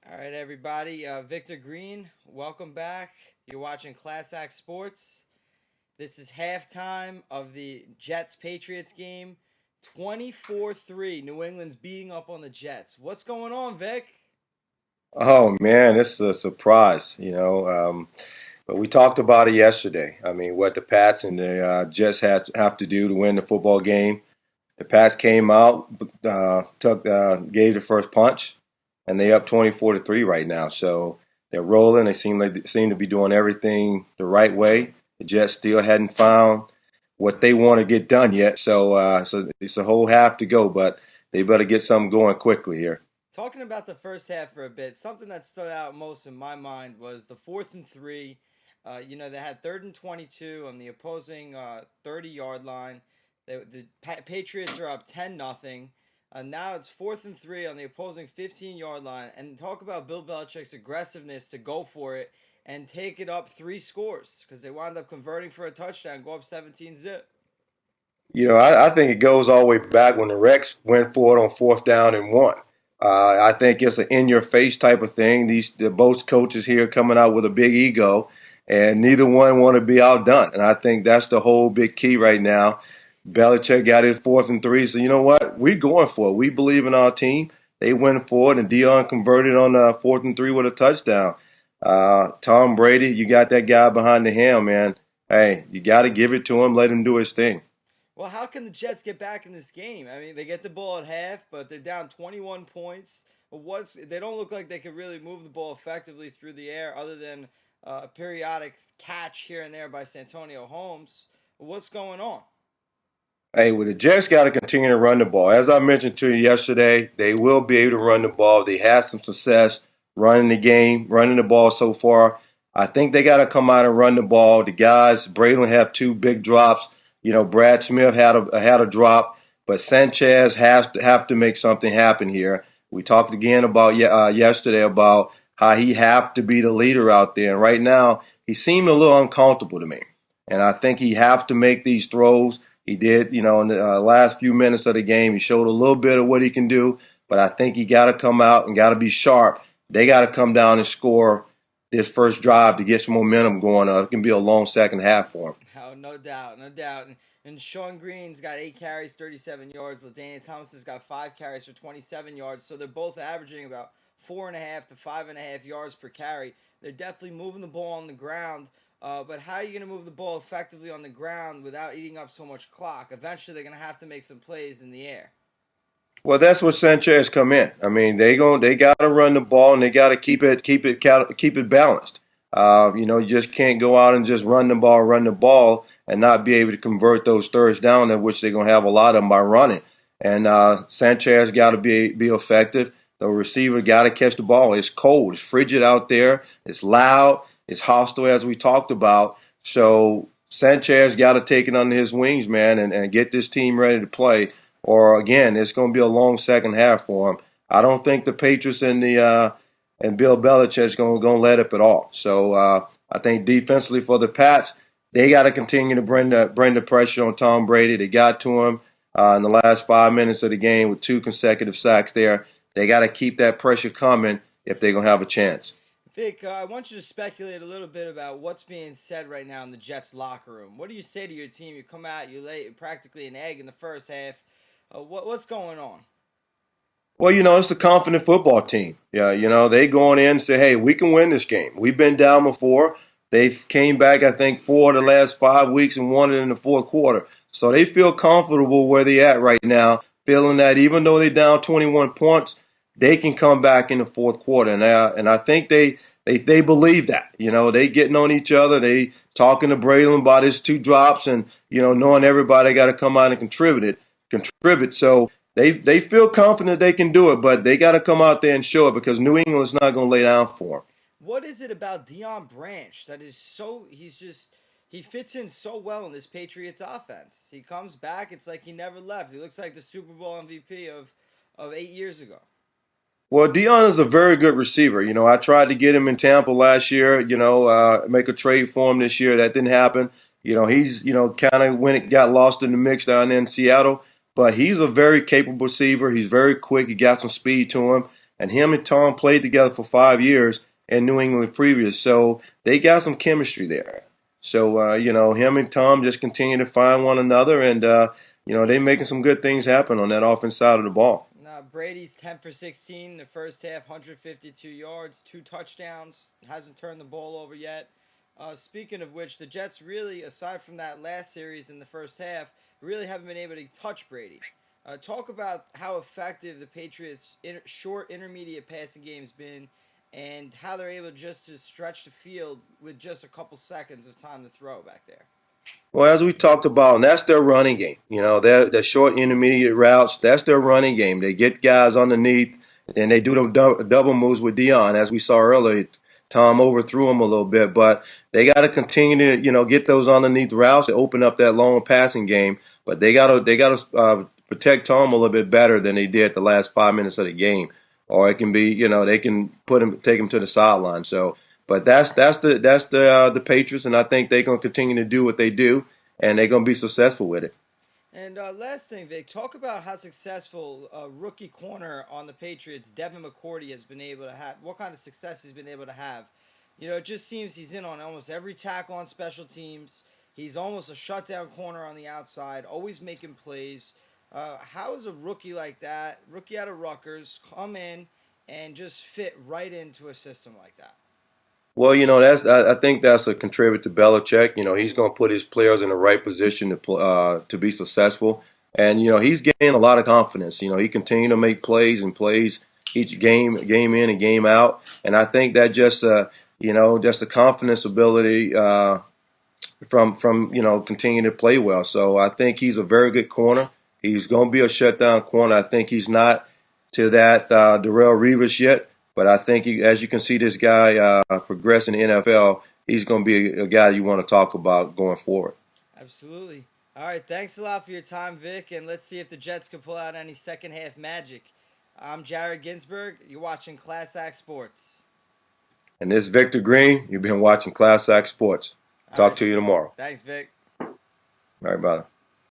All right, everybody. Victor Green, welcome back. You're watching Class Act Sports. This is halftime of the Jets Patriots game. 24-3. New England's beating up on the Jets. What's going on, Vic? Oh man, it's a surprise. But we talked about it yesterday. I mean, what the Pats and the Jets had have to do to win the football game. The Pats came out, gave the first punch, and they up 24-3 right now. So they're rolling. They seem to be doing everything the right way. The Jets still hadn't found what they want to get done yet. So it's a whole half to go, but they better get something going quickly here. Talking about the first half for a bit, something that stood out most in my mind was the 4th and 3. They had 3rd and 22 on the opposing 30-yard line. The Patriots are up 10-0. Now it's 4th and 3 on the opposing 15-yard line. And talk about Bill Belichick's aggressiveness to go for it and take it up 3 scores because they wound up converting for a touchdown, go up 17-zip. I think it goes all the way back when the Rex went for it on fourth down and one. I think it's an in-your-face type of thing. Both coaches here coming out with a big ego, and neither one want to be outdone. And I think that's the whole big key right now. Belichick got his 4th and 3, so you know what? We're going for it. We believe in our team. They went for it, and Dion converted on 4th and 3 with a touchdown. Tom Brady, you got that guy behind the helm, man. Hey, you got to give it to him. Let him do his thing. Well, how can the Jets get back in this game? I mean, they get the ball at half, but they're down 21 points. They don't look like they could really move the ball effectively through the air, other than a periodic catch here and there by Santonio Holmes. What's going on? Hey, well, the Jets got to continue to run the ball. As I mentioned to you yesterday, they will be able to run the ball. They had some success running the game, running the ball so far. I think they got to come out and run the ball. The guys, Braylon have two big drops. Brad Smith had a drop, but Sanchez has to have to make something happen here. We talked again about yesterday about how he have to be the leader out there, and right now he seemed a little uncomfortable to me. And I think he have to make these throws. He did, in the last few minutes of the game. He showed a little bit of what he can do, but I think he got to come out and got to be sharp. They got to come down and score this first drive to get some momentum going. It can be a long second half for him. Oh, no doubt, no doubt. And Sean Green's got 8 carries, 37 yards. LaDainian Thomas has got 5 carries for 27 yards. So they're both averaging about 4.5 to 5.5 yards per carry. They're definitely moving the ball on the ground. But how are you going to move the ball effectively on the ground without eating up so much clock? Eventually, they're going to have to make some plays in the air. Well, that's what Sanchez come in. I mean, they got to run the ball and they got to keep it balanced. You just can't go out and just run the ball, and not be able to convert those thirds down, in which they're gonna have a lot of them by running. And Sanchez got to be effective. The receiver got to catch the ball. It's cold. It's frigid out there. It's loud. It's hostile, as we talked about. So Sanchez got to take it under his wings, man, and get this team ready to play. Or again, it's going to be a long second half for him. I don't think the Patriots and Bill Belichick is going to let up at all. So I think defensively for the Pats, they got to continue to bring the pressure on Tom Brady. They got to him in the last 5 minutes of the game with two consecutive sacks there. They got to keep that pressure coming if they're going to have a chance. Vic, I want you to speculate a little bit about what's being said right now in the Jets locker room. What do you say to your team? You come out, you lay practically an egg in the first half. What's going on? Well, it's a confident football team. Yeah, they going in and say, hey, we can win this game. We've been down before. They came back, I think, 4 of the last 5 weeks and won it in the fourth quarter. So they feel comfortable where they at right now, feeling that even though they're down 21 points, they can come back in the fourth quarter. And I think they believe that. They getting on each other. They talking to Braylon about his two drops, and knowing everybody got to come out and contribute. So they feel confident they can do it, but they got to come out there and show it, because New England's not going to lay down for them. What is it about Dion Branch that is he fits in so well in this Patriots offense? He comes back, it's like he never left. He looks like the Super Bowl MVP of 8 years ago. Well, Dion is a very good receiver. I tried to get him in Tampa last year, make a trade for him this year. That didn't happen. He's, kind of when it got lost in the mix down there in Seattle. But he's a very capable receiver. He's very quick. He got some speed to him. And him and Tom played together for 5 years in New England previous, so they got some chemistry there. So him and Tom just continue to find one another, and they making some good things happen on that offense side of the ball. Now, Brady's 10 for 16 in the first half, 152 yards, 2 touchdowns, hasn't turned the ball over yet. Speaking of which, the Jets really, aside from that last series in the first half, really haven't been able to touch Brady. Talk about how effective the Patriots' short intermediate passing game's been, and how they're able just to stretch the field with just a couple seconds of time to throw back there. Well, as we talked about, and that's their running game. Their short intermediate routes, that's their running game. They get guys underneath, and they do them double moves with Dion, as we saw earlier. Tom overthrew him a little bit, but they got to continue to, get those underneath routes to open up that long passing game. But they got to protect Tom a little bit better than they did the last 5 minutes of the game, or it can be, they can take him to the sideline. So, but that's the Patriots, and I think they're gonna continue to do what they do, and they're gonna be successful with it. And last thing, Vic, talk about how successful rookie corner on the Patriots, Devin McCourty, has been able to have. What kind of success he's been able to have. It just seems he's in on almost every tackle on special teams. He's almost a shutdown corner on the outside, always making plays. How is a rookie like that, rookie out of Rutgers, come in and just fit right into a system like that? Well, I think that's a contribute to Belichick. He's going to put his players in the right position to be successful, and he's gained a lot of confidence. He continued to make plays and plays each game in and game out, and I think that just the confidence ability from continuing to play well. So I think he's a very good corner. He's going to be a shutdown corner. I think he's not to that Darrell Revis yet, but I think as you can see this guy progress in the NFL, he's going to be a guy you want to talk about going forward. Absolutely. All right, thanks a lot for your time, Vic, and let's see if the Jets can pull out any second half magic. I'm Jared Ginsberg. You're watching Class Act Sports. And this is Victor Green. You've been watching Class Act Sports. All Talk right, to you tomorrow. thanks, Vic. All right, bye.